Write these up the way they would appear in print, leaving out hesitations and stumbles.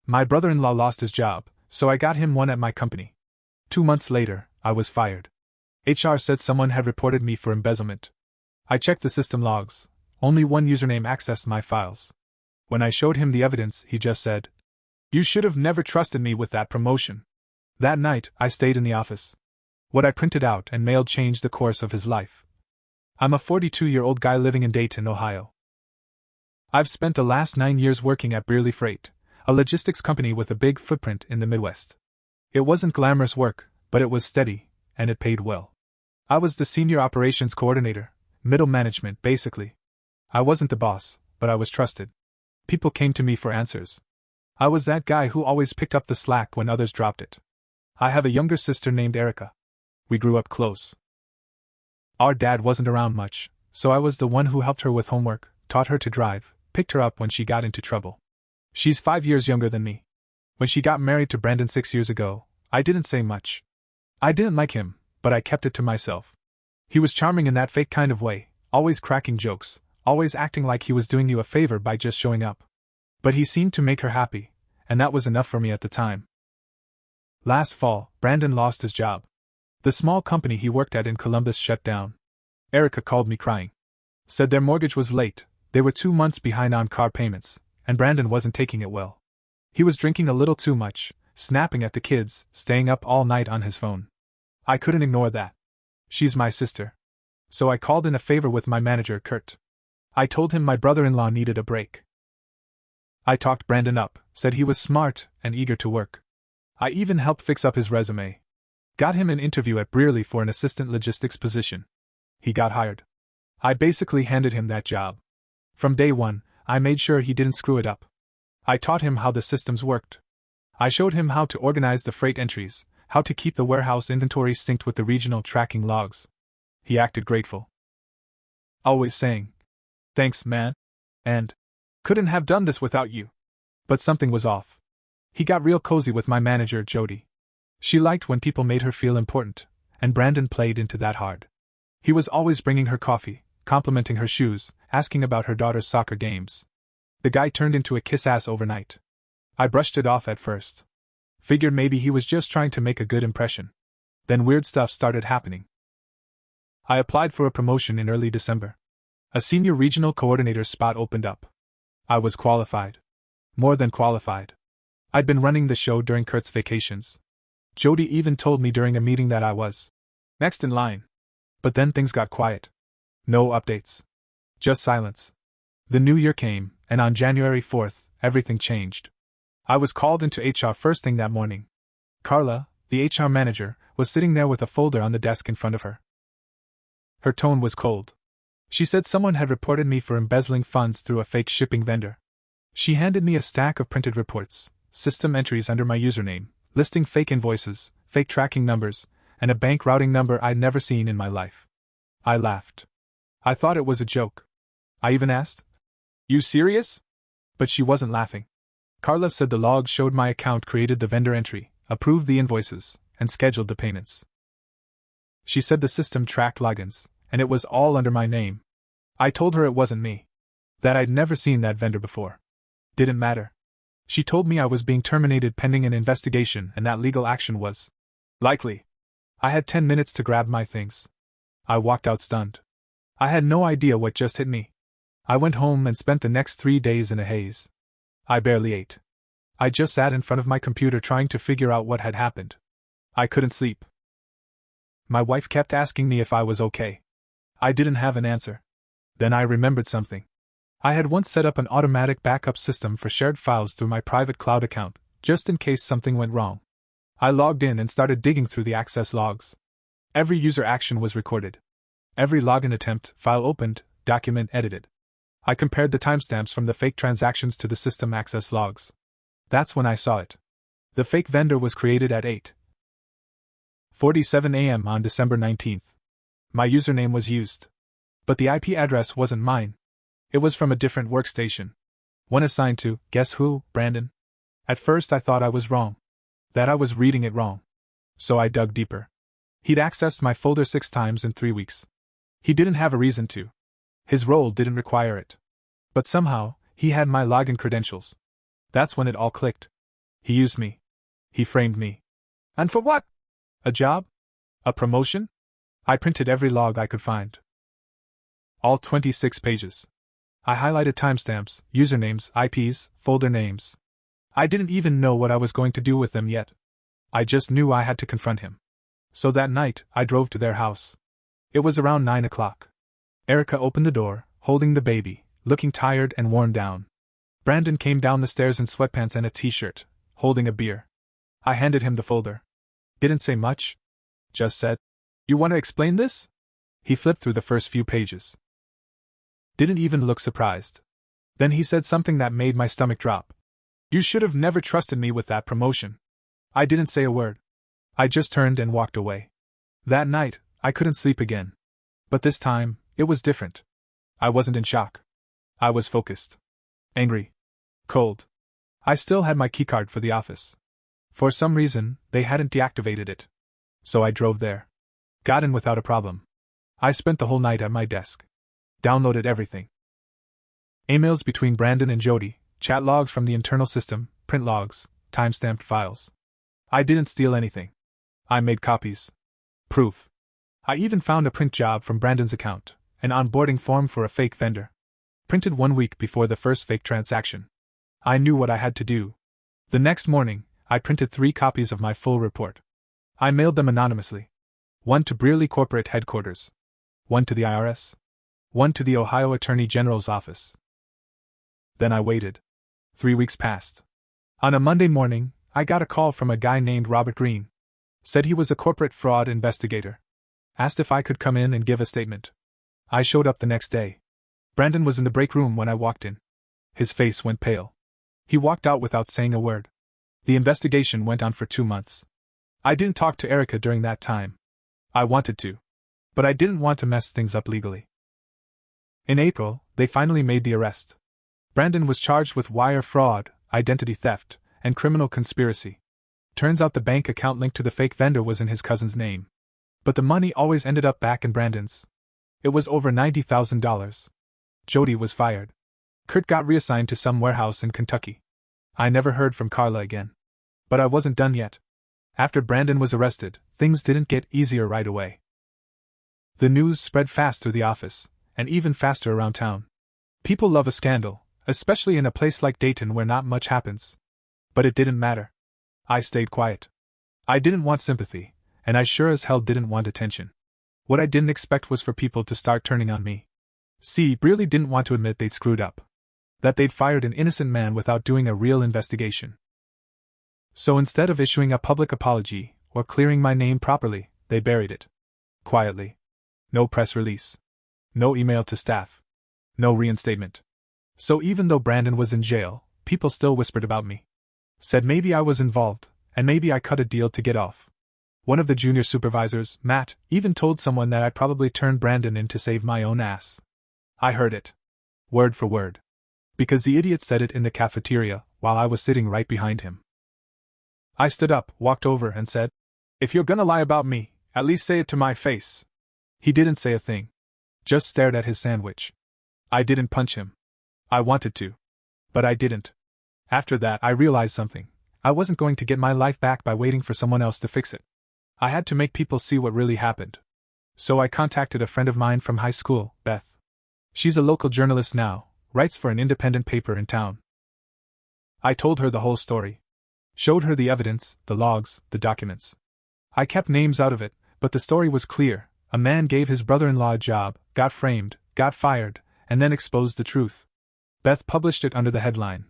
My brother-in-law lost his job, so I got him one at my company. 2 months later, I was fired. HR said someone had reported me for embezzlement. I checked the system logs. Only one username accessed my files. When I showed him the evidence, he just said, "You should have never trusted me with that promotion." That night, I stayed in the office. What I printed out and mailed changed the course of his life. I'm a 42-year-old guy living in Dayton, Ohio. I've spent the last 9 years working at Brearley Freight, a logistics company with a big footprint in the Midwest. It wasn't glamorous work, but it was steady, and it paid well. I was the senior operations coordinator, middle management, basically. I wasn't the boss, but I was trusted. People came to me for answers. I was that guy who always picked up the slack when others dropped it. I have a younger sister named Erica. We grew up close. Our dad wasn't around much, so I was the one who helped her with homework, taught her to drive, picked her up when she got into trouble. She's 5 years younger than me. When she got married to Brandon 6 years ago, I didn't say much. I didn't like him, but I kept it to myself. He was charming in that fake kind of way, always cracking jokes, always acting like he was doing you a favor by just showing up. But he seemed to make her happy, and that was enough for me at the time. Last fall, Brandon lost his job. The small company he worked at in Columbus shut down. Erica called me crying. Said their mortgage was late, they were 2 months behind on car payments, and Brandon wasn't taking it well. He was drinking a little too much, snapping at the kids, staying up all night on his phone. I couldn't ignore that. She's my sister. So I called in a favor with my manager, Kurt. I told him my brother-in-law needed a break. I talked Brandon up, said he was smart and eager to work. I even helped fix up his resume. Got him an interview at Brearley for an assistant logistics position. He got hired. I basically handed him that job. From day one, I made sure he didn't screw it up. I taught him how the systems worked. I showed him how to organize the freight entries, how to keep the warehouse inventory synced with the regional tracking logs. He acted grateful. Always saying, "Thanks, man," and "Couldn't have done this without you." But something was off. He got real cozy with my manager, Jody. She liked when people made her feel important, and Brandon played into that hard. He was always bringing her coffee, complimenting her shoes, asking about her daughter's soccer games. The guy turned into a kiss-ass overnight. I brushed it off at first. Figured maybe he was just trying to make a good impression. Then weird stuff started happening. I applied for a promotion in early December. A senior regional coordinator spot opened up. I was qualified. More than qualified. I'd been running the show during Kurt's vacations. Jody even told me during a meeting that I was next in line. But then things got quiet. No updates. Just silence. The new year came, and on January 4th, everything changed. I was called into HR first thing that morning. Carla, the HR manager, was sitting there with a folder on the desk in front of her. Her tone was cold. She said someone had reported me for embezzling funds through a fake shipping vendor. She handed me a stack of printed reports, system entries under my username, listing fake invoices, fake tracking numbers, and a bank routing number I'd never seen in my life. I laughed. I thought it was a joke. I even asked, "You serious?" But she wasn't laughing. Carla said the logs showed my account created the vendor entry, approved the invoices, and scheduled the payments. She said the system tracked logins, and it was all under my name. I told her it wasn't me. That I'd never seen that vendor before. Didn't matter. She told me I was being terminated pending an investigation and that legal action was likely. I had 10 minutes to grab my things. I walked out stunned. I had no idea what just hit me. I went home and spent the next 3 days in a haze. I barely ate. I just sat in front of my computer trying to figure out what had happened. I couldn't sleep. My wife kept asking me if I was okay. I didn't have an answer. Then I remembered something. I had once set up an automatic backup system for shared files through my private cloud account, just in case something went wrong. I logged in and started digging through the access logs. Every user action was recorded. Every login attempt, file opened, document edited. I compared the timestamps from the fake transactions to the system access logs. That's when I saw it. The fake vendor was created at 8:47 a.m. on December 19th. My username was used. But the IP address wasn't mine. It was from a different workstation. One assigned to, guess who, Brandon? At first I thought I was wrong. That I was reading it wrong. So I dug deeper. He'd accessed my folder 6 times in 3 weeks. He didn't have a reason to. His role didn't require it. But somehow, he had my login credentials. That's when it all clicked. He used me. He framed me. And for what? A job? A promotion? I printed every log I could find. All 26 pages. I highlighted timestamps, usernames, IPs, folder names. I didn't even know what I was going to do with them yet. I just knew I had to confront him. So that night, I drove to their house. It was around 9 o'clock. Erica opened the door, holding the baby, looking tired and worn down. Brandon came down the stairs in sweatpants and a t-shirt, holding a beer. I handed him the folder. Didn't say much. Just said, "You want to explain this?" He flipped through the first few pages. Didn't even look surprised. Then he said something that made my stomach drop. "You should have never trusted me with that promotion." I didn't say a word. I just turned and walked away. That night, I couldn't sleep again. But this time, it was different. I wasn't in shock. I was focused. Angry. Cold. I still had my keycard for the office. For some reason, they hadn't deactivated it. So I drove there. Got in without a problem. I spent the whole night at my desk. Downloaded everything. Emails between Brandon and Jody, chat logs from the internal system, print logs, timestamped files. I didn't steal anything. I made copies. Proof. I even found a print job from Brandon's account, an onboarding form for a fake vendor. Printed 1 week before the first fake transaction. I knew what I had to do. The next morning, I printed 3 copies of my full report. I mailed them anonymously. 1 to Brearley Corporate Headquarters. 1 to the IRS. 1 to the Ohio Attorney General's office. Then I waited. 3 weeks passed. On a Monday morning, I got a call from a guy named Robert Green. Said he was a corporate fraud investigator. Asked if I could come in and give a statement. I showed up the next day. Brandon was in the break room when I walked in. His face went pale. He walked out without saying a word. The investigation went on for 2 months. I didn't talk to Erica during that time. I wanted to. But I didn't want to mess things up legally. In April, they finally made the arrest. Brandon was charged with wire fraud, identity theft, and criminal conspiracy. Turns out the bank account linked to the fake vendor was in his cousin's name. But the money always ended up back in Brandon's. It was over $90,000. Jody was fired. Kurt got reassigned to some warehouse in Kentucky. I never heard from Carla again. But I wasn't done yet. After Brandon was arrested, things didn't get easier right away. The news spread fast through the office, and even faster around town. People love a scandal, especially in a place like Dayton where not much happens. But it didn't matter. I stayed quiet. I didn't want sympathy, and I sure as hell didn't want attention. What I didn't expect was for people to start turning on me. See, Brearley didn't want to admit they'd screwed up. That they'd fired an innocent man without doing a real investigation. So instead of issuing a public apology, or clearing my name properly, they buried it. Quietly. No press release. No email to staff. No reinstatement. So even though Brandon was in jail, people still whispered about me. Said maybe I was involved, and maybe I cut a deal to get off. One of the junior supervisors, Matt, even told someone that I'd probably turned Brandon in to save my own ass. I heard it. Word for word. Because the idiot said it in the cafeteria, while I was sitting right behind him. I stood up, walked over, and said, "If you're gonna lie about me, at least say it to my face." He didn't say a thing. Just stared at his sandwich. I didn't punch him. I wanted to. But I didn't. After that, I realized something. I wasn't going to get my life back by waiting for someone else to fix it. I had to make people see what really happened. So I contacted a friend of mine from high school, Beth. She's a local journalist now, writes for an independent paper in town. I told her the whole story. Showed her the evidence, the logs, the documents. I kept names out of it, but the story was clear. A man gave his brother-in-law a job, got framed, got fired, and then exposed the truth. Beth published it under the headline,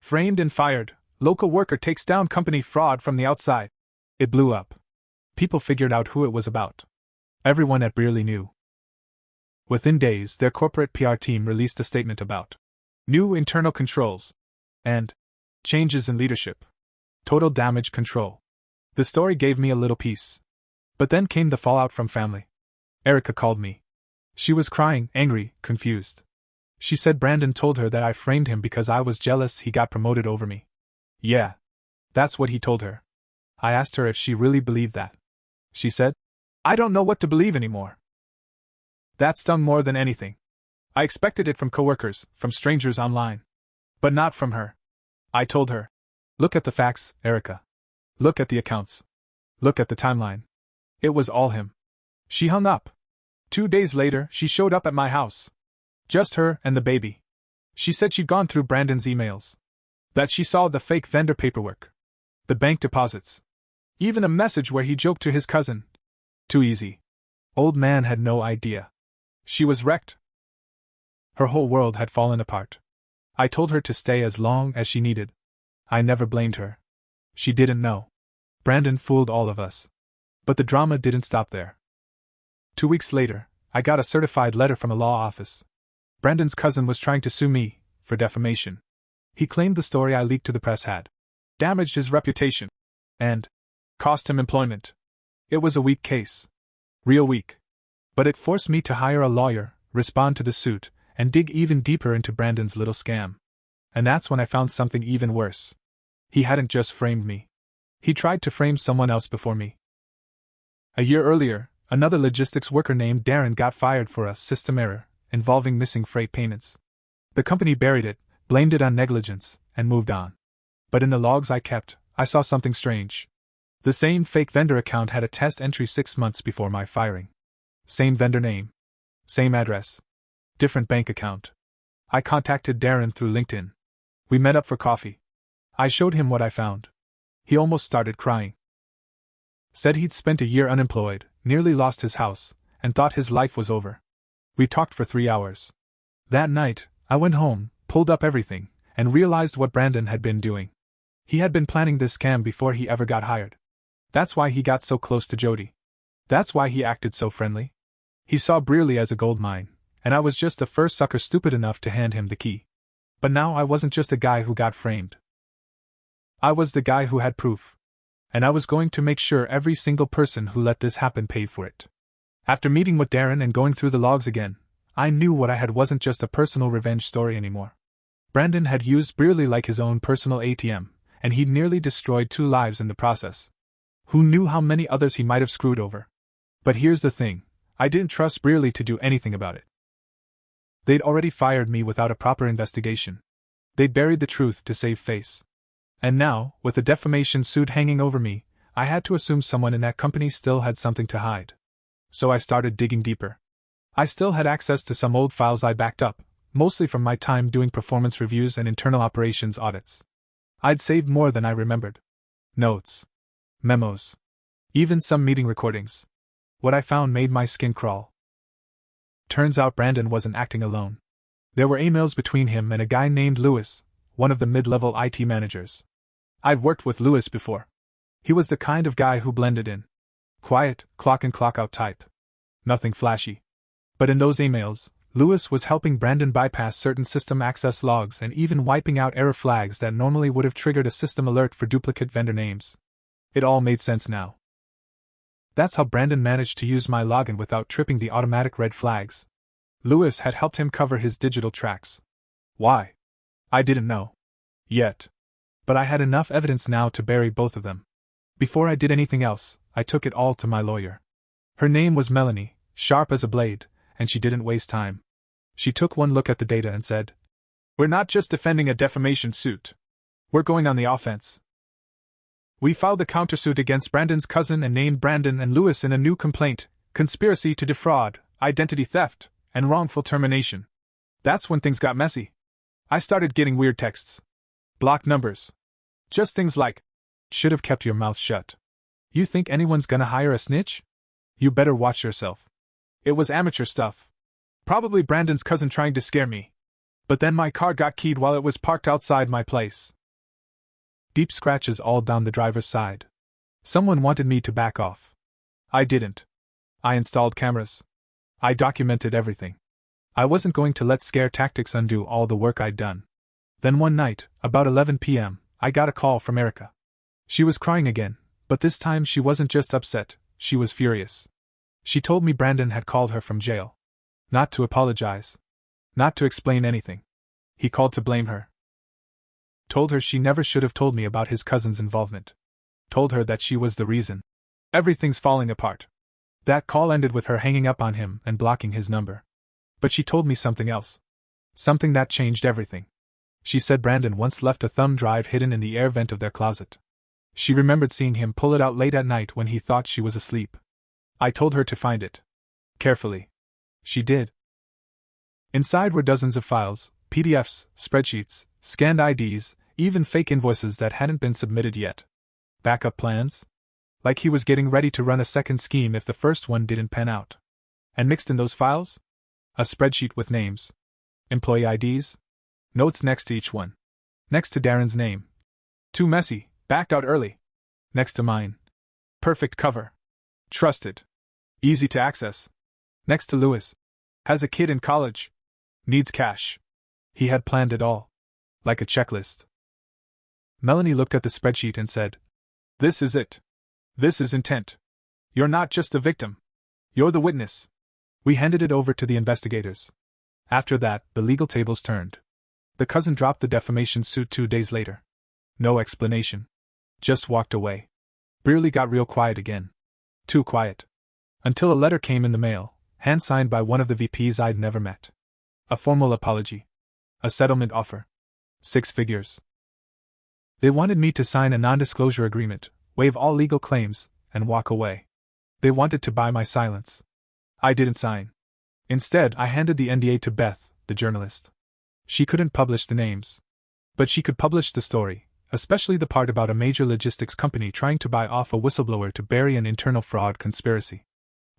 "Framed and fired, local worker takes down company fraud from the outside." It blew up. People figured out who it was about. Everyone at Brearley knew. Within days, their corporate PR team released a statement about new internal controls and changes in leadership. Total damage control. The story gave me a little peace. But then came the fallout from family. Erica called me. She was crying, angry, confused. She said Brandon told her that I framed him because I was jealous he got promoted over me. Yeah. That's what he told her. I asked her if she really believed that. She said, "I don't know what to believe anymore." That stung more than anything. I expected it from coworkers, from strangers online. But not from her. I told her, Look at the facts, Erica. Look at the accounts. Look at the timeline. It was all him. She hung up. 2 days later, she showed up at my house. Just her and the baby. She said she'd gone through Brandon's emails. That she saw the fake vendor paperwork. The bank deposits. Even a message where he joked to his cousin. Too easy. Old man had no idea. She was wrecked. Her whole world had fallen apart. I told her to stay as long as she needed. I never blamed her. She didn't know. Brandon fooled all of us. But the drama didn't stop there. 2 weeks later, I got a certified letter from a law office. Brandon's cousin was trying to sue me for defamation. He claimed the story I leaked to the press had damaged his reputation and cost him employment. It was a weak case. Real weak. But it forced me to hire a lawyer, respond to the suit, and dig even deeper into Brandon's little scam. And that's when I found something even worse. He hadn't just framed me. He tried to frame someone else before me. A year earlier, another logistics worker named Darren got fired for a system error involving missing freight payments. The company buried it, blamed it on negligence, and moved on. But in the logs I kept, I saw something strange. The same fake vendor account had a test entry 6 months before my firing. Same vendor name. Same address. Different bank account. I contacted Darren through LinkedIn. We met up for coffee. I showed him what I found. He almost started crying. Said he'd spent a year unemployed, nearly lost his house, and thought his life was over. We talked for 3 hours. That night, I went home, pulled up everything, and realized what Brandon had been doing. He had been planning this scam before he ever got hired. That's why he got so close to Jody. That's why he acted so friendly. He saw Brearley as a gold mine, and I was just the first sucker stupid enough to hand him the key. But now I wasn't just a guy who got framed. I was the guy who had proof. And I was going to make sure every single person who let this happen paid for it. After meeting with Darren and going through the logs again, I knew what I had wasn't just a personal revenge story anymore. Brandon had used Brearley like his own personal ATM, and he'd nearly destroyed 2 lives in the process. Who knew how many others he might have screwed over? But here's the thing, I didn't trust Brearley to do anything about it. They'd already fired me without a proper investigation. They'd buried the truth to save face. And now, with the defamation suit hanging over me, I had to assume someone in that company still had something to hide. So I started digging deeper. I still had access to some old files I backed up, mostly from my time doing performance reviews and internal operations audits. I'd saved more than I remembered. Notes. Memos. Even some meeting recordings. What I found made my skin crawl. Turns out Brandon wasn't acting alone. There were emails between him and a guy named Lewis, one of the mid-level IT managers. I'd worked with Lewis before. He was the kind of guy who blended in. Quiet, clock in clock out type. Nothing flashy. But in those emails, Lewis was helping Brandon bypass certain system access logs and even wiping out error flags that normally would have triggered a system alert for duplicate vendor names. It all made sense now. That's how Brandon managed to use my login without tripping the automatic red flags. Lewis had helped him cover his digital tracks. Why? I didn't know. Yet. But I had enough evidence now to bury both of them. Before I did anything else, I took it all to my lawyer. Her name was Melanie, sharp as a blade, and she didn't waste time. She took one look at the data and said, "We're not just defending a defamation suit. We're going on the offense. We filed a countersuit against Brandon's cousin and named Brandon and Lewis in a new complaint, conspiracy to defraud, identity theft, and wrongful termination." That's when things got messy. I started getting weird texts. Blocked numbers. Just things like, "Should have kept your mouth shut. You think anyone's gonna hire a snitch? You better watch yourself." It was amateur stuff. Probably Brandon's cousin trying to scare me. But then my car got keyed while it was parked outside my place. Deep scratches all down the driver's side. Someone wanted me to back off. I didn't. I installed cameras. I documented everything. I wasn't going to let scare tactics undo all the work I'd done. Then one night, about 11 p.m., I got a call from Erica. She was crying again, but this time she wasn't just upset, she was furious. She told me Brandon had called her from jail. Not to apologize. Not to explain anything. He called to blame her. Told her she never should have told me about his cousin's involvement. Told her that she was the reason. Everything's falling apart. That call ended with her hanging up on him and blocking his number. But she told me something else. Something that changed everything. She said Brandon once left a thumb drive hidden in the air vent of their closet. She remembered seeing him pull it out late at night when he thought she was asleep. I told her to find it. Carefully. She did. Inside were dozens of files, PDFs, spreadsheets, scanned IDs, even fake invoices that hadn't been submitted yet. Backup plans? Like he was getting ready to run a second scheme if the first one didn't pan out. And mixed in those files? A spreadsheet with names. Employee IDs? Notes next to each one. Next to Darren's name. Too messy, backed out early. Next to mine. Perfect cover. Trusted. Easy to access. Next to Lewis. Has a kid in college. Needs cash. He had planned it all. Like a checklist. Melanie looked at the spreadsheet and said, "This is it. This is intent. You're not just the victim. You're the witness." We handed it over to the investigators. After that, the legal tables turned. The cousin dropped the defamation suit 2 days later. No explanation. Just walked away. Brearley got real quiet again. Too quiet. Until a letter came in the mail, hand-signed by one of the VPs I'd never met. A formal apology. A settlement offer. 6 figures. They wanted me to sign a non-disclosure agreement, waive all legal claims, and walk away. They wanted to buy my silence. I didn't sign. Instead, I handed the NDA to Beth, the journalist. She couldn't publish the names. But she could publish the story, especially the part about a major logistics company trying to buy off a whistleblower to bury an internal fraud conspiracy.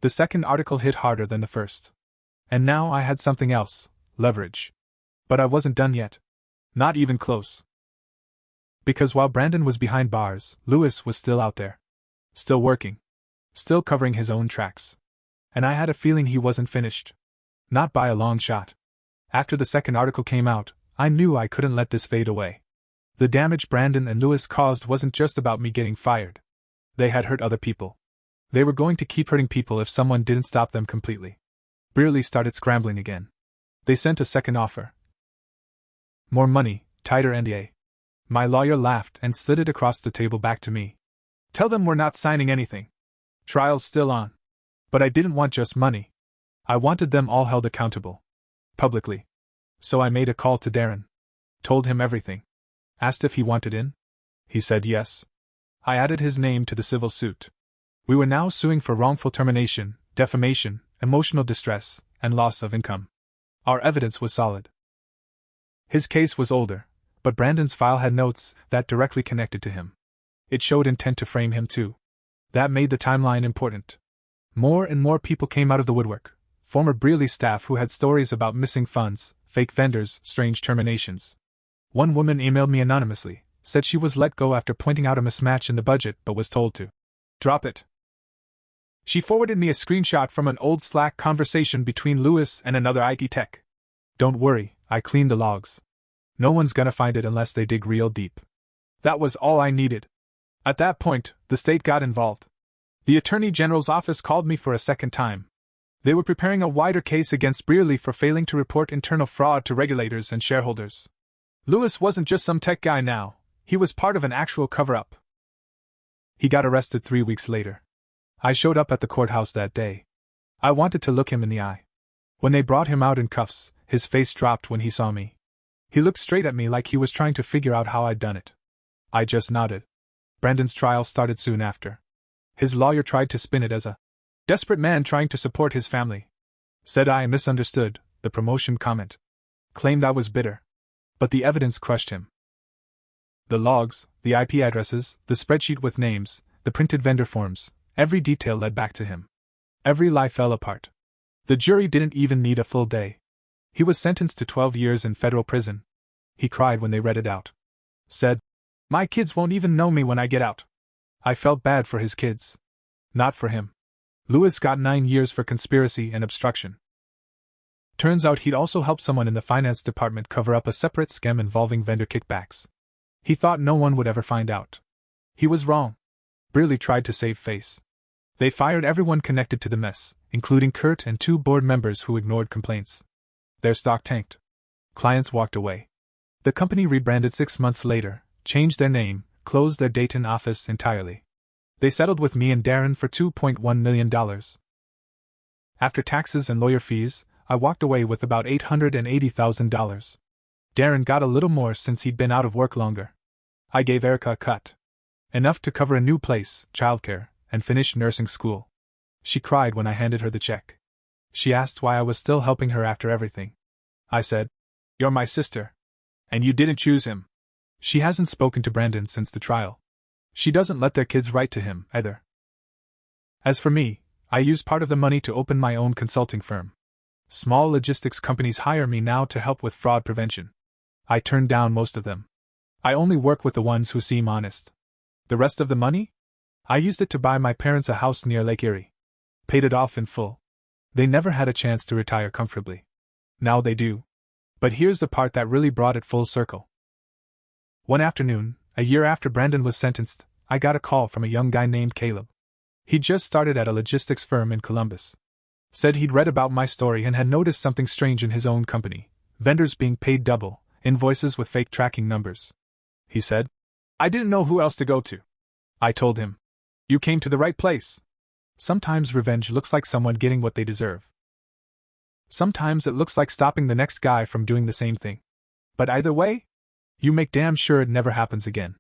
The second article hit harder than the first. And now I had something else, leverage. But I wasn't done yet. Not even close. Because while Brandon was behind bars, Lewis was still out there. Still working. Still covering his own tracks. And I had a feeling he wasn't finished. Not by a long shot. After the second article came out, I knew I couldn't let this fade away. The damage Brandon and Lewis caused wasn't just about me getting fired. They had hurt other people. They were going to keep hurting people if someone didn't stop them completely. Brearley started scrambling again. They sent a second offer. More money, tighter NDA. My lawyer laughed and slid it across the table back to me. "Tell them we're not signing anything. Trial's still on." But I didn't want just money. I wanted them all held accountable. Publicly. So I made a call to Darren. Told him everything. Asked if he wanted in. He said yes. I added his name to the civil suit. We were now suing for wrongful termination, defamation, emotional distress, and loss of income. Our evidence was solid. His case was older, but Brandon's file had notes that directly connected to him. It showed intent to frame him too. That made the timeline important. More and more people came out of the woodwork. Former Brearley staff who had stories about missing funds, fake vendors, strange terminations. One woman emailed me anonymously, said she was let go after pointing out a mismatch in the budget but was told to drop it. She forwarded me a screenshot from an old Slack conversation between Lewis and another IT tech. "Don't worry, I cleaned the logs. No one's gonna find it unless they dig real deep." That was all I needed. At that point, the state got involved. The Attorney General's office called me for a second time. They were preparing a wider case against Brearley for failing to report internal fraud to regulators and shareholders. Lewis wasn't just some tech guy now, he was part of an actual cover-up. He got arrested 3 weeks later. I showed up at the courthouse that day. I wanted to look him in the eye. When they brought him out in cuffs, his face dropped when he saw me. He looked straight at me like he was trying to figure out how I'd done it. I just nodded. Brandon's trial started soon after. His lawyer tried to spin it as a desperate man trying to support his family. Said I misunderstood the promotion comment. Claimed I was bitter. But the evidence crushed him. The logs, the IP addresses, the spreadsheet with names, the printed vendor forms, every detail led back to him. Every lie fell apart. The jury didn't even need a full day. He was sentenced to 12 years in federal prison. He cried when they read it out. Said, "My kids won't even know me when I get out." I felt bad for his kids. Not for him. Lewis got 9 years for conspiracy and obstruction. Turns out he'd also helped someone in the finance department cover up a separate scam involving vendor kickbacks. He thought no one would ever find out. He was wrong. Brearley tried to save face. They fired everyone connected to the mess, including Kurt and 2 board members who ignored complaints. Their stock tanked. Clients walked away. The company rebranded 6 months later, changed their name, closed their Dayton office entirely. They settled with me and Darren for $2.1 million. After taxes and lawyer fees, I walked away with about $880,000. Darren got a little more since he'd been out of work longer. I gave Erica a cut. Enough to cover a new place, childcare, and finish nursing school. She cried when I handed her the check. She asked why I was still helping her after everything. I said, "You're my sister. And you didn't choose him." She hasn't spoken to Brandon since the trial. She doesn't let their kids write to him, either. As for me, I use part of the money to open my own consulting firm. Small logistics companies hire me now to help with fraud prevention. I turn down most of them. I only work with the ones who seem honest. The rest of the money? I used it to buy my parents a house near Lake Erie. Paid it off in full. They never had a chance to retire comfortably. Now they do. But here's the part that really brought it full circle. One afternoon, a year after Brandon was sentenced, I got a call from a young guy named Caleb. He'd just started at a logistics firm in Columbus. Said he'd read about my story and had noticed something strange in his own company, vendors being paid double, invoices with fake tracking numbers. He said, "I didn't know who else to go to." I told him, "You came to the right place." Sometimes revenge looks like someone getting what they deserve. Sometimes it looks like stopping the next guy from doing the same thing. But either way, you make damn sure it never happens again.